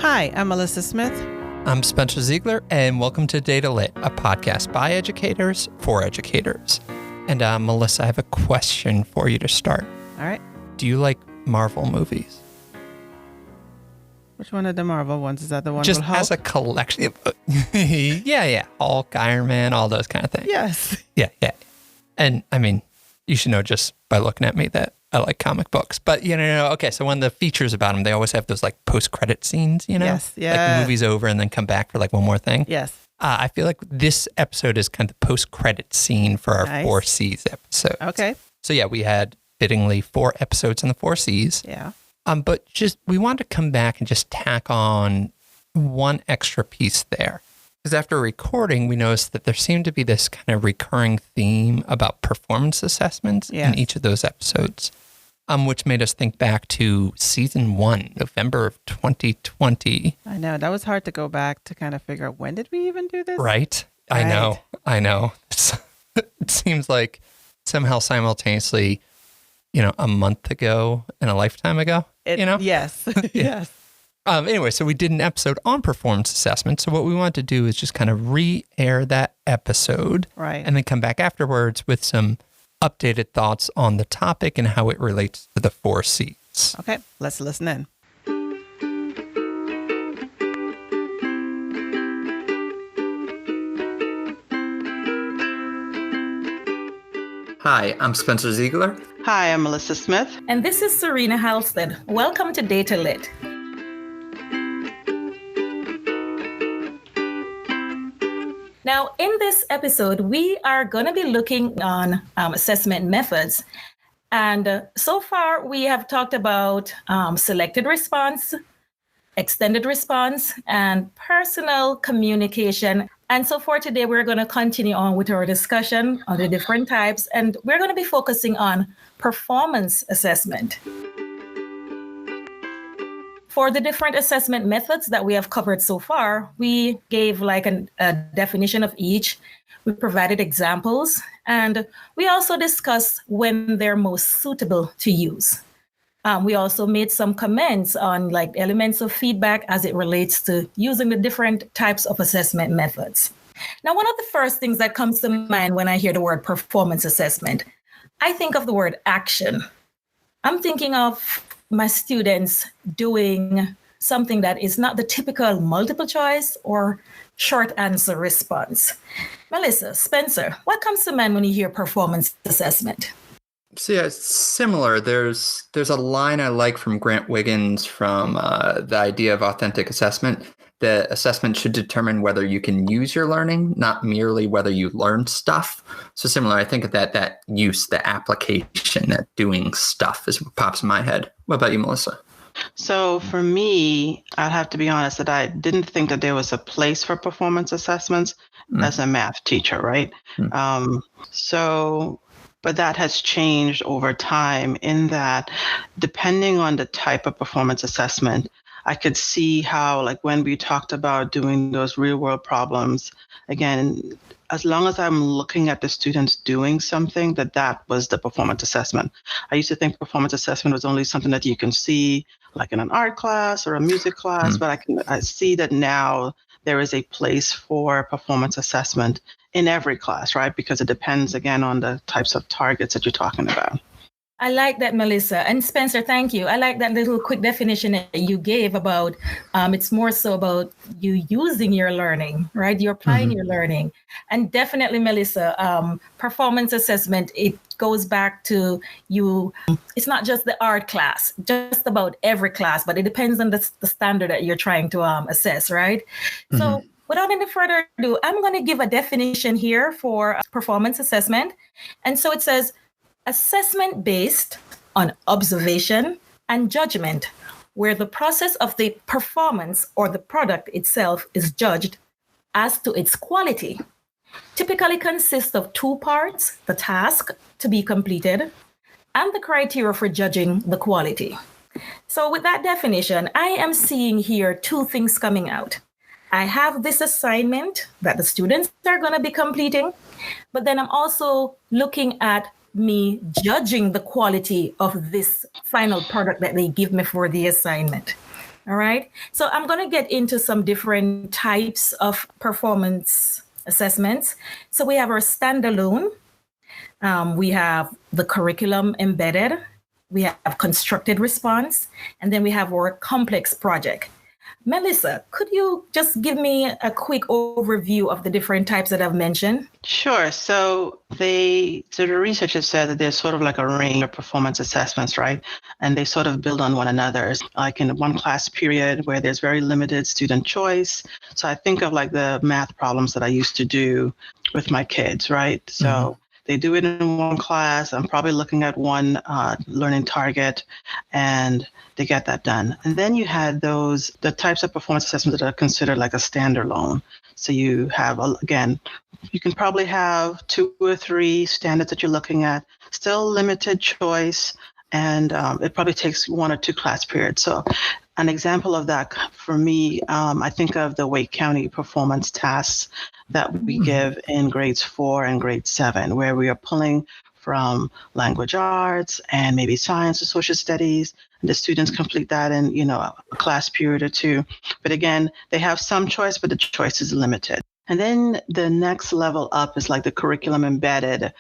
Hi, I'm Mellisa Smith. I'm Spencer Ziegler, and welcome to Data Lit, a podcast by educators for educators. And Mellisa, I have a question for you to start. All right. Do you like Marvel movies? Which one of the Marvel ones? Is that the one? Just with Hulk? as a collection. Yeah. Hulk, Iron Man, all those kind of things. Yes. Yeah. And I mean, you should know just by looking at me that I like comic books. But, okay, so one of the features about them, they always have those like post-credit scenes, Yes, yeah. Like the movie's over and then come back for like one more thing. Yes. I feel like this episode is kind of the post-credit scene for our Nice. 4 C's episode. Okay. So yeah, we had fittingly 4 episodes in the 4 C's. Yeah. But just we wanted to come back and just tack on one extra piece there. Because after recording, we noticed that there seemed to be this kind of recurring theme about performance assessments in each of those episodes, which made us think back to season 1, November of 2020. I know. That was hard to go back to kind of figure out when did we even do this? Right? I know. It seems like somehow simultaneously, a month ago and a lifetime ago, Yes. Yes. Anyway, so we did an episode on performance assessment. So what we wanted to do is just kind of re-air that episode. Right. And then come back afterwards with some updated thoughts on the topic and how it relates to the 4 C's. Okay. Let's listen in. Hi, I'm Spencer Ziegler. Hi, I'm Mellisa Smith. And this is Serena Halstead. Welcome to Data Lit. Now, in this episode, we are going to be looking on assessment methods. And so far, we have talked about selected response, extended response, and personal communication. And so for today, we're going to continue on with our discussion on the different types, and we're going to be focusing on performance assessment. For the different assessment methods that we have covered so far, we gave like a definition of each. We provided examples, and we also discussed when they're most suitable to use. We also made some comments on like elements of feedback as it relates to using the different types of assessment methods. Now, one of the first things that comes to mind when I hear the word performance assessment, I think of the word action. I'm thinking of my students doing something that is not the typical multiple choice or short answer response. Mellisa, Spencer, what comes to mind when you hear performance assessment? So yeah, it's similar. There's a line I like from Grant Wiggins from the idea of authentic assessment. The assessment should determine whether you can use your learning, not merely whether you learned stuff. So similar, I think of that use, the application, that doing stuff is what pops in my head. What about you, Mellisa? So for me, I'd have to be honest that I didn't think that there was a place for performance assessments as a math teacher, right? But that has changed over time in that depending on the type of performance assessment, I could see how, like when we talked about doing those real world problems, again, as long as I'm looking at the students doing something, that was the performance assessment. I used to think performance assessment was only something that you can see like in an art class or a music class, but I see that now there is a place for performance assessment in every class, right? Because it depends, again, on the types of targets that you're talking about. I like that, Mellisa. And Spencer, thank you. I like that little quick definition that you gave about it's more so about you using your learning, right? You're applying your learning. And definitely, Mellisa, performance assessment, it goes back to you. It's not just the art class, just about every class, but it depends on the standard that you're trying to assess, right? So without any further ado, I'm going to give a definition here for performance assessment. And so it says, assessment based on observation and judgment, where the process of the performance or the product itself is judged as to its quality, typically consists of 2 parts, the task to be completed and the criteria for judging the quality. So with that definition, I am seeing here 2 things coming out. I have this assignment that the students are going to be completing, but then I'm also looking at me judging the quality of this final product that they give me for the assignment. All right. So I'm going to get into some different types of performance assessments. So we have our standalone, we have the curriculum embedded, we have constructed response, and then we have our complex project. Mellisa, could you just give me a quick overview of the different types that I've mentioned? Sure. So the research has said that there's sort of like a range of performance assessments, right? And they sort of build on one another. Like in one class period where there's very limited student choice. So I think of like the math problems that I used to do with my kids, right? So they do it in one class. I'm probably looking at one learning target, and they get that done. And then you had the types of performance assessments that are considered like a standalone. So you have, again, you can probably have 2 or 3 standards that you're looking at, still limited choice, and it probably takes 1 or 2 class periods. So an example of that for me, I think of the Wake County performance tasks that we give in grades 4 and grade 7, where we are pulling from language arts and maybe science or social studies. And the students complete that in, a class period or 2. But again, they have some choice, but the choice is limited. And then the next level up is like the curriculum embedded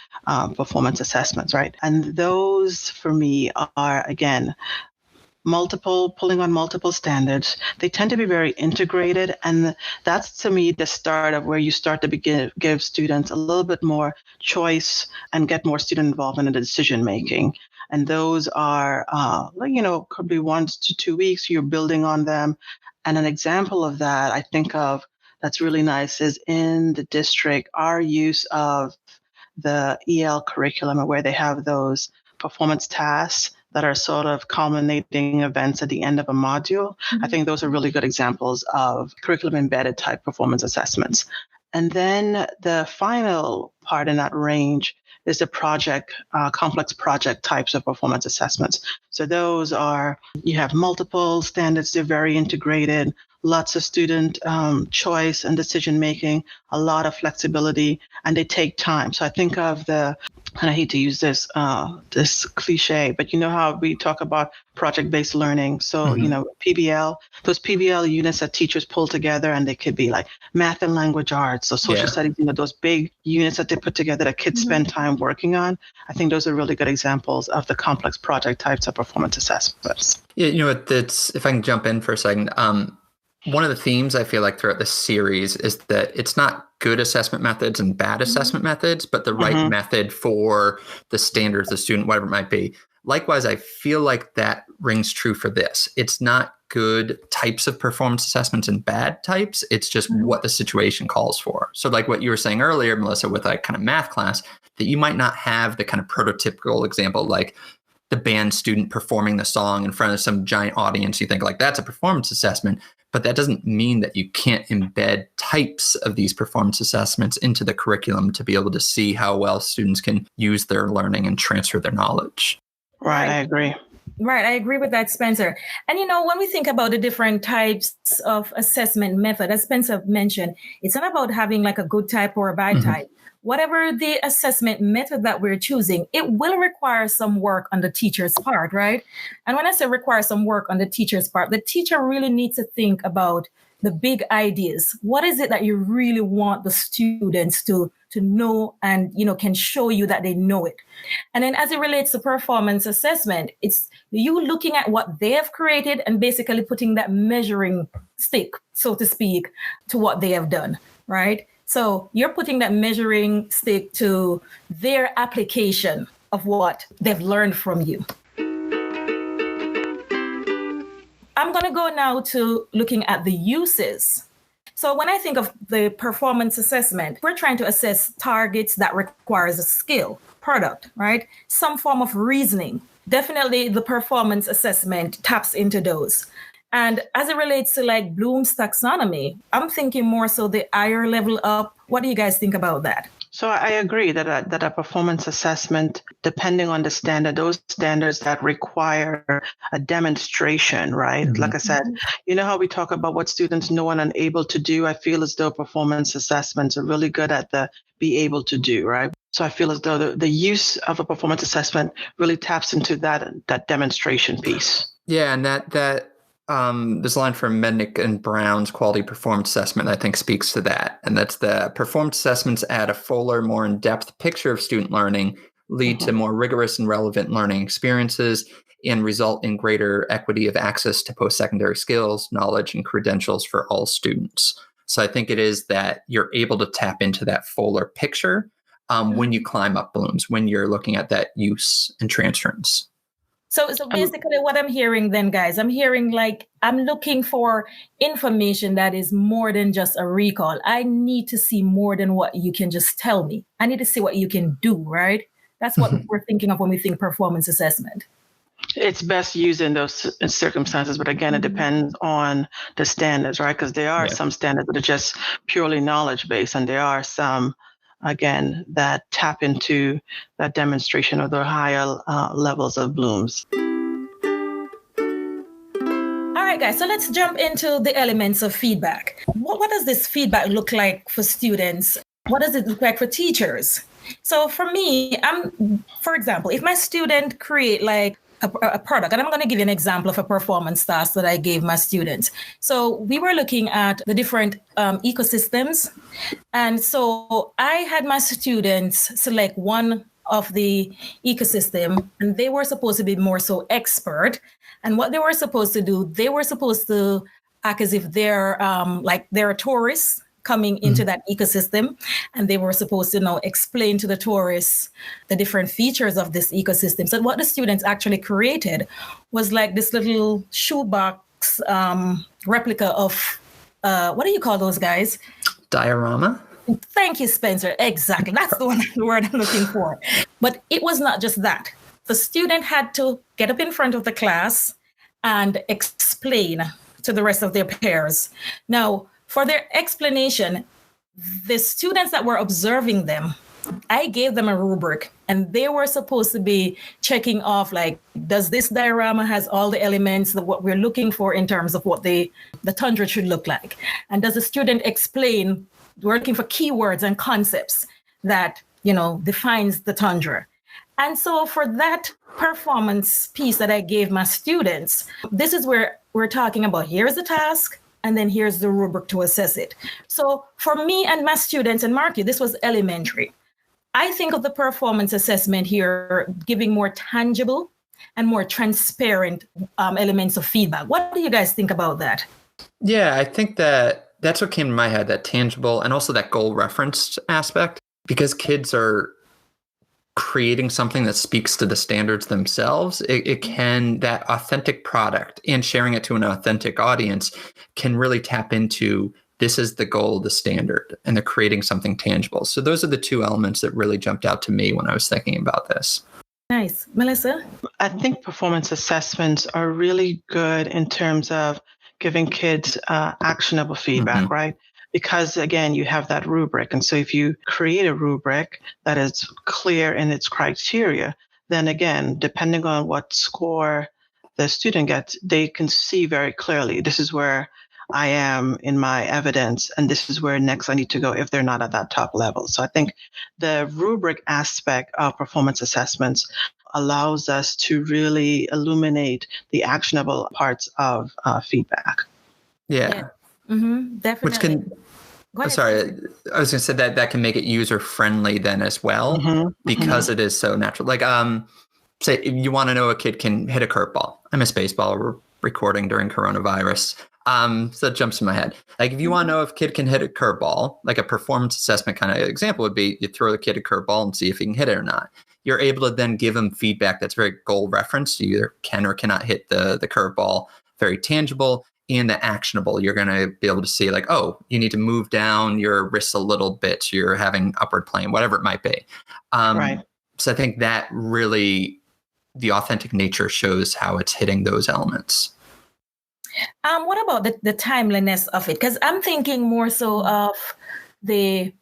performance assessments, right? And those for me are, again, pulling on multiple standards. They tend to be very integrated. And that's, to me, the start of where you start to give students a little bit more choice and get more student involvement in the decision making. And those are, could be 1 to 2 weeks. You're building on them. And an example of that I think of that's really nice is in the district, our use of the EL curriculum, where they have those performance tasks that are sort of culminating events at the end of a module. I think those are really good examples of curriculum embedded type performance assessments. And then the final part in that range is the complex project types of performance assessments. So those are, you have multiple standards, they're very integrated, lots of student choice and decision making, a lot of flexibility, and they take time. So I think of and I hate to use this cliche, but you know how we talk about project-based learning. So, PBL, those PBL units that teachers pull together, and they could be like math and language arts, so social studies, those big units that they put together that kids spend time working on. I think those are really good examples of the complex project types of performance assessments. Yeah, if I can jump in for a second, one of the themes I feel like throughout this series is that it's not good assessment methods and bad assessment methods, but the right method for the standards, the student, whatever it might be. Likewise, I feel like that rings true for this. It's not good types of performance assessments and bad types. It's just what the situation calls for. So like what you were saying earlier, Mellisa, with like kind of math class, that you might not have the kind of prototypical example like the band student performing the song in front of some giant audience. You think like that's a performance assessment. But that doesn't mean that you can't embed types of these performance assessments into the curriculum to be able to see how well students can use their learning and transfer their knowledge. Right, I agree. Right, I agree with that, Spencer. And when we think about the different types of assessment method, as Spencer mentioned, it's not about having like a good type or a bad type. Whatever the assessment method that we're choosing, it will require some work on the teacher's part, right? And when I say require some work on the teacher's part, the teacher really needs to think about the big ideas. What is it that you really want the students to know and, can show you that they know it? And then as it relates to performance assessment, it's you looking at what they have created and basically putting that measuring stick, so to speak, to what they have done, right? So you're putting that measuring stick to their application of what they've learned from you. I'm going to go now to looking at the uses. So when I think of the performance assessment, we're trying to assess targets that requires a skill, product, right? Some form of reasoning. Definitely the performance assessment taps into those. And as it relates to like Bloom's taxonomy, I'm thinking more so the higher level up. What do you guys think about that? So I agree that a performance assessment, depending on the standard, those standards that require a demonstration, right? Like I said, you know how we talk about what students know and unable to do? I feel as though performance assessments are really good at the be able to do, right? So I feel as though the use of a performance assessment really taps into that demonstration piece. Yeah, and that there's a line from Mednick and Brown's quality performance assessment that I think speaks to that. And that's the performance assessments add a fuller, more in-depth picture of student learning, lead to more rigorous and relevant learning experiences, and result in greater equity of access to post-secondary skills, knowledge, and credentials for all students. So I think it is that you're able to tap into that fuller picture when you climb up blooms, when you're looking at that use and transference. So basically what I'm hearing then, guys, I'm hearing like I'm looking for information that is more than just a recall. I need to see more than what you can just tell me. I need to see what you can do, right? That's what we're thinking of when we think performance assessment. It's best used in those circumstances, but again, it depends on the standards, right? Because there are some standards that are just purely knowledge-based, and there are some, again, that tap into that demonstration of the higher levels of blooms. All right, guys, so let's jump into the elements of feedback. What does this feedback look like for students? What does it look like for teachers? So for me, for example, if my student create like a product, and I'm going to give you an example of a performance task that I gave my students. So we were looking at the different ecosystems. And so I had my students select one of the ecosystem, and they were supposed to be more so expert. And what they were supposed to do, they were supposed to act as if they're a tourist coming into that ecosystem, and they were supposed to explain to the tourists the different features of this ecosystem. So what the students actually created was like this little shoebox replica of what do you call those, guys? Diorama. Thank you, Spencer. Exactly. That's the word I'm looking for. But it was not just that. The student had to get up in front of the class and explain to the rest of their peers. Now, for their explanation, the students that were observing them, I gave them a rubric, and they were supposed to be checking off, like, does this diorama has all the elements that what we're looking for in terms of what the tundra should look like? And does the student explain, we're looking for keywords and concepts that, defines the tundra. And so for that performance piece that I gave my students, this is where we're talking about, here's the task, and then here's the rubric to assess it. So for me and my students, and mark you, this was elementary. I think of the performance assessment here giving more tangible and more transparent elements of feedback. What do you guys think about that? Yeah, I think that's what came to my head, that tangible and also that goal referenced aspect, because kids are creating something that speaks to the standards themselves. It can, that authentic product and sharing it to an authentic audience can really tap into, this is the goal, the standard, and they're creating something tangible. So those are the two elements that really jumped out to me when I was thinking about this. Nice. Mellisa? I think performance assessments are really good in terms of giving kids actionable feedback, right? Because again, you have that rubric. And so if you create a rubric that is clear in its criteria, then again, depending on what score the student gets, they can see very clearly, this is where I am in my evidence, and this is where next I need to go if they're not at that top level. So I think the rubric aspect of performance assessments allows us to really illuminate the actionable parts of feedback. Yeah. Definitely. Which can, sorry, I was going to say that can make it user friendly then as well, because it is so natural. Like, say you want to know a kid can hit a curveball. I miss baseball. We're recording during coronavirus. So that jumps in my head. Like, if you want to know if a kid can hit a curveball, like a performance assessment kind of example would be, you throw the kid a curveball and see if he can hit it or not. You're able to then give him feedback that's very goal referenced. You either can or cannot hit the curveball, very tangible. And the actionable, you're going to be able to see, like, oh, you need to move down your wrists a little bit, so you're having upward plane, whatever it might be. Right. So I think that really, the authentic nature shows how it's hitting those elements. What about the timeliness of it? Because I'm thinking more so of the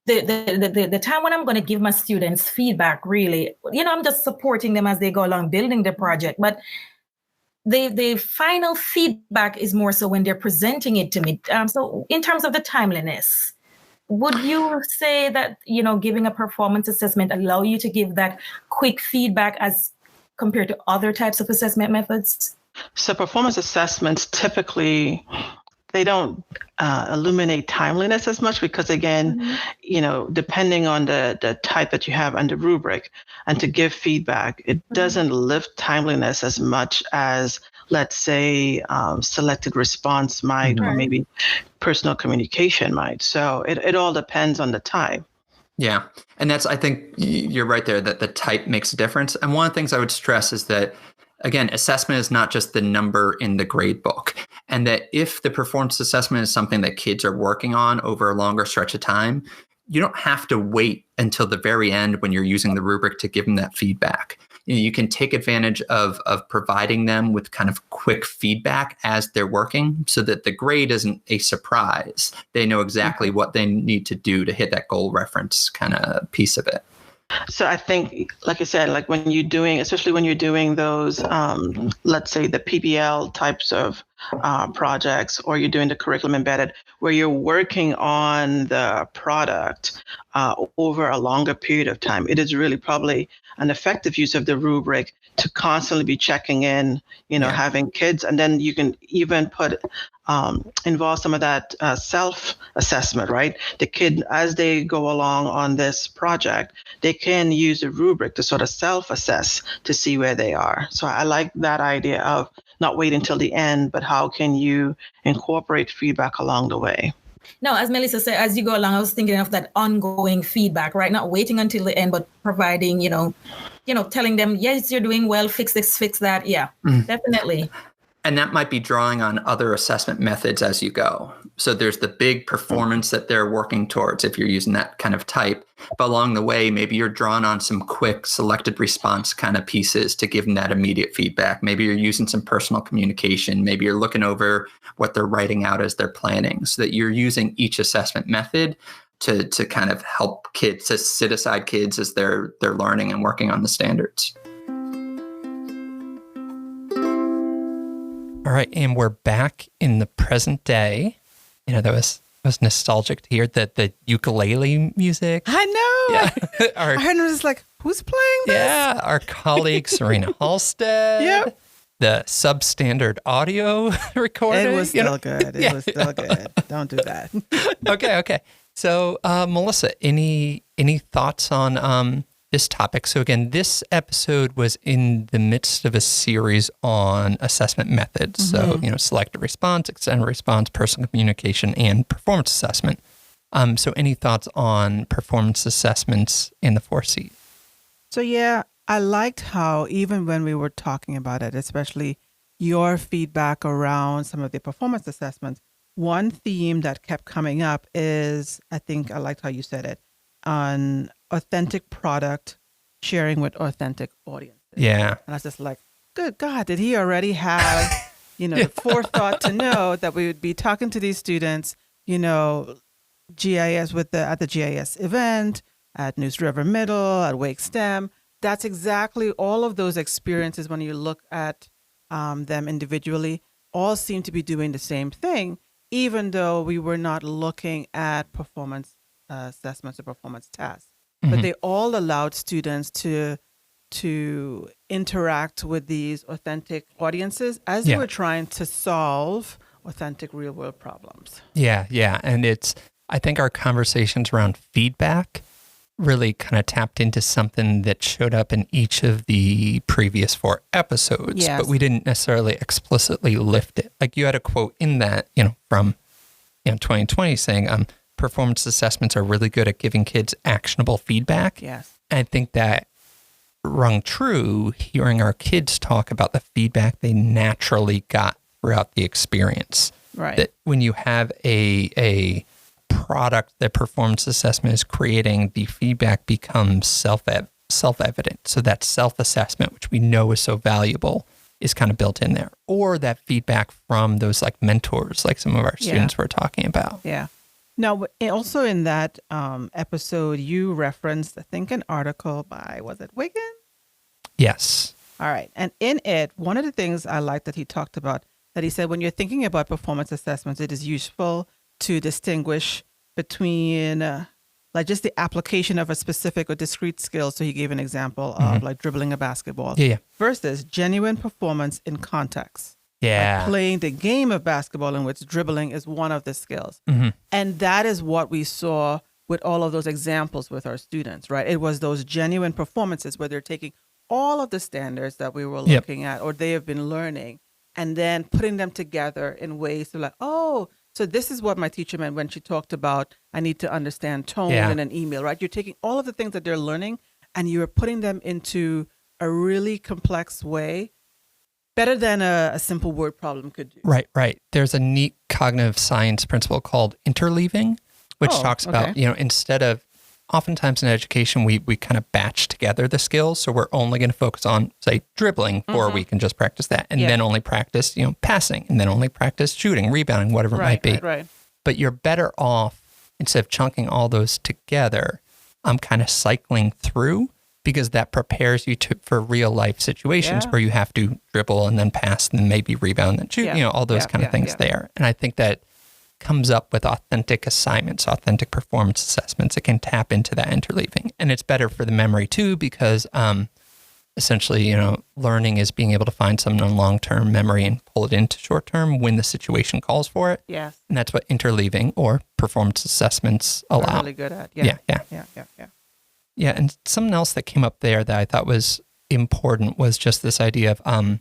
time when I'm going to give my students feedback, really. I'm just supporting them as they go along building the project, but the final feedback is more so when they're presenting it to me. So in terms of the timeliness, would you say that, giving a performance assessment allow you to give that quick feedback as compared to other types of assessment methods? So performance assessments typically, they don't illuminate timeliness as much because, again, depending on the type that you have and the rubric, and to give feedback, it doesn't lift timeliness as much as, let's say, selected response might, or maybe personal communication might. So it all depends on the type. Yeah. And I think you're right there that the type makes a difference. And one of the things I would stress is that, again, assessment is not just the number in the grade book. And that if the performance assessment is something that kids are working on over a longer stretch of time, you don't have to wait until the very end when you're using the rubric to give them that feedback. You can take advantage of providing them with kind of quick feedback as they're working so that the grade isn't a surprise. They know exactly what they need to do to hit that goal reference kind of piece of it. So I think, like I said, like when you're doing, especially when you're doing those, let's say the PBL types of projects, or you're doing the curriculum embedded, where you're working on the product over a longer period of time, it is really probably an effective use of the rubric to constantly be checking in, having kids, and then you can even involve some of that self-assessment, right? The kid, as they go along on this project, they can use a rubric to sort of self-assess to see where they are. So I like that idea of not waiting until the end, but how can you incorporate feedback along the way? No, as Mellisa said, as you go along, I was thinking of that ongoing feedback, right? Not waiting until the end, but providing, telling them, yes, you're doing well, fix this, fix that. Yeah, definitely. And that might be drawing on other assessment methods as you go. So there's the big performance that they're working towards if you're using that kind of type. But along the way, maybe you're drawing on some quick selected response kind of pieces to give them that immediate feedback. Maybe you're using some personal communication. Maybe you're looking over what they're writing out as they're planning, so that you're using each assessment method to kind of help kids, to sit aside kids as they're learning and working on the standards. All right, and we're back in the present day. That was nostalgic to hear the ukulele music. I know. Yeah. I heard it was like, who's playing this? Yeah, our colleague Serena Halstead. Yep. The substandard audio recording. It was still good. It was still good. Don't do that. Okay. So, Mellisa, any thoughts on this topic? So again, this episode was in the midst of a series on assessment methods. So, selected response, extended response, personal communication, and performance assessment. So any thoughts on performance assessments in the 4C? So yeah, I liked how even when we were talking about it, especially your feedback around some of the performance assessments, one theme that kept coming up is, I think I liked how you said it, on authentic product sharing with authentic audiences. Yeah. And I was just like, good God, did he already have, the forethought to know that we would be talking to these students, GIS at the GIS event, at News River Middle, at Wake STEM. That's exactly all of those experiences when you look at them individually, all seem to be doing the same thing, even though we were not looking at performance assessments or performance tasks. But they all allowed students to interact with these authentic audiences as they were trying to solve authentic real world problems. Yeah. And I think our conversations around feedback really kind of tapped into something that showed up in each of the previous 4 episodes, but we didn't necessarily explicitly lift it. Like you had a quote in that, from 2020 saying, performance assessments are really good at giving kids actionable feedback. Yes. And I think that rung true hearing our kids talk about the feedback they naturally got throughout the experience. Right. That when you have a product that performance assessment is creating, the feedback becomes self-evident. So that self-assessment, which we know is so valuable, is kind of built in there. Or that feedback from those like mentors, like some of our students were talking about. Yeah. Now, also in that episode, you referenced, I think, an article by, was it Wiggins? Yes. All right. And in it, one of the things I liked that he talked about, that he said, when you're thinking about performance assessments, it is useful to distinguish between like just the application of a specific or discrete skill. So he gave an example of like dribbling a basketball. Yeah. Versus genuine performance in context. Yeah. Like playing the game of basketball in which dribbling is one of the skills. And that is what we saw with all of those examples with our students, right? It was those genuine performances where they're taking all of the standards that we were looking at or they have been learning and then putting them together in ways to like, oh, so this is what my teacher meant when she talked about I need to understand tone in an email, right? You're taking all of the things that they're learning and you're putting them into a really complex way, better than a simple word problem could do. Right. There's a neat cognitive science principle called interleaving, which talks about, instead of, oftentimes in education, we kind of batch together the skills. So we're only going to focus on, say, dribbling for a week and just practice that. And then only practice, passing. And then only practice shooting, rebounding, whatever it might be. Right. But you're better off, instead of chunking all those together, I'm kind of cycling through because that prepares you for real life situations where you have to dribble and then pass and then maybe rebound and shoot, all those kind of things there. And I think that comes up with authentic assignments, authentic performance assessments. It can tap into that interleaving. And it's better for the memory too, because essentially, learning is being able to find some long-term memory and pull it into short-term when the situation calls for it. Yes. And that's what interleaving or performance assessments allow. They're really good at. Yeah. Yeah, and something else that came up there that I thought was important was just this idea of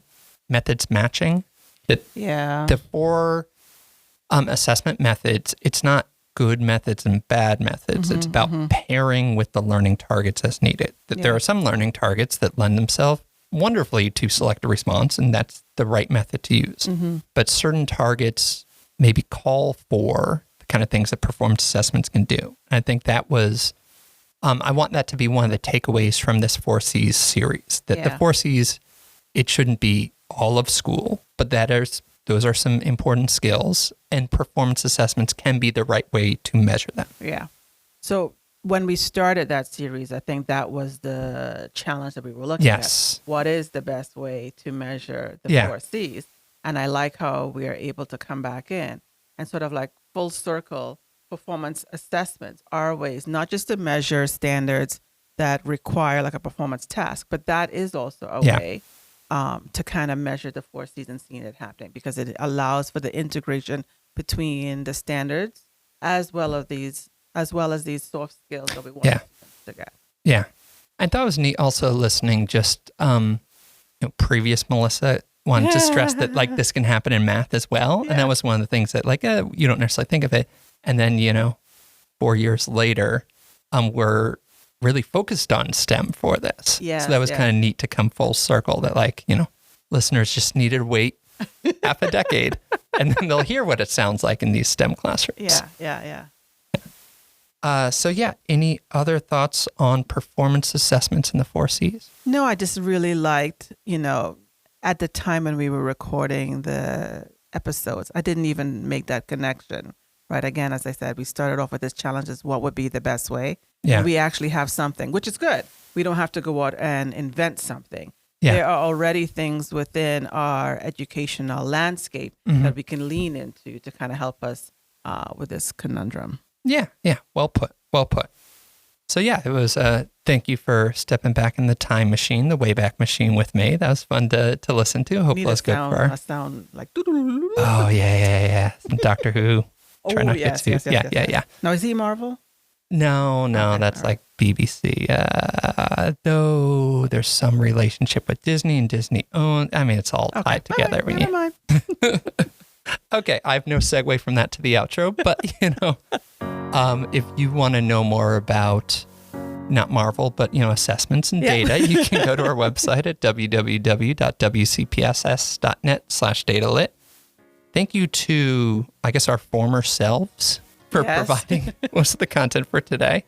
methods matching. The four assessment methods, it's not good methods and bad methods. It's about pairing with the learning targets as needed. That there are some learning targets that lend themselves wonderfully to select a response, and that's the right method to use. But certain targets maybe call for the kind of things that performance assessments can do. And I think that was, I want that to be one of the takeaways from this 4 C's series, that the 4 C's, it shouldn't be all of school, but those are some important skills, and performance assessments can be the right way to measure them. Yeah. So when we started that series, I think that was the challenge that we were looking at. What is the best way to measure the 4 C's? And I like how we are able to come back in and sort of like full circle performance assessments are ways, not just to measure standards that require like a performance task, but that is also a way to kind of measure the 4 C's and seeing it happening, because it allows for the integration between the standards as well as these soft skills that we want to get. Yeah. I thought it was neat also listening just previous Mellisa wanted to stress that like this can happen in math as well. And that was one of the things that like you don't necessarily think of it. And then 4 years later, we're really focused on STEM for this. So that was kind of neat to come full circle that like, listeners just needed to wait half a decade and then they'll hear what it sounds like in these STEM classrooms. Yeah. So any other thoughts on performance assessments in the 4 C's? No, I just really liked, at the time when we were recording the episodes, I didn't even make that connection, right? Again, as I said, we started off with this challenge is what would be the best way. Yeah. And we actually have something, which is good. We don't have to go out and invent something. Yeah. There are already things within our educational landscape that we can lean into to kind of help us with this conundrum. Yeah. Well put. So it was, thank you for stepping back in the time machine, the Wayback Machine with me. That was fun to listen to. Hope it was good for a sound like Oh, yeah. Some Doctor Who. Try not to get too. Yeah. Now, is he Marvel? No, okay, that's like BBC. Though there's some relationship with Disney and Disney owned. I mean, it's all tied together. Right, never mind. Okay, I have no segue from that to the outro, but if you want to know more about not Marvel, but assessments and data, you can go to our website at www.wcpss.net/datalit. Thank you to, I guess, our former selves for providing most of the content for today.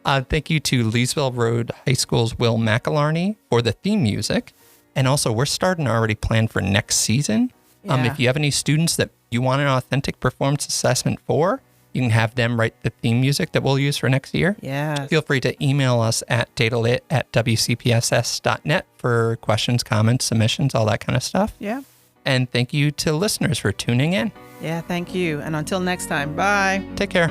Thank you to Leesville Road High School's Will McElarney for the theme music. And also, we're starting to already plan for next season. If you have any students that you want an authentic performance assessment for, you can have them write the theme music that we'll use for next year. Yeah. Feel free to email us at datalit@wcpss.net for questions, comments, submissions, all that kind of stuff. Yeah. And thank you to listeners for tuning in. Yeah, thank you. And until next time, bye. Take care.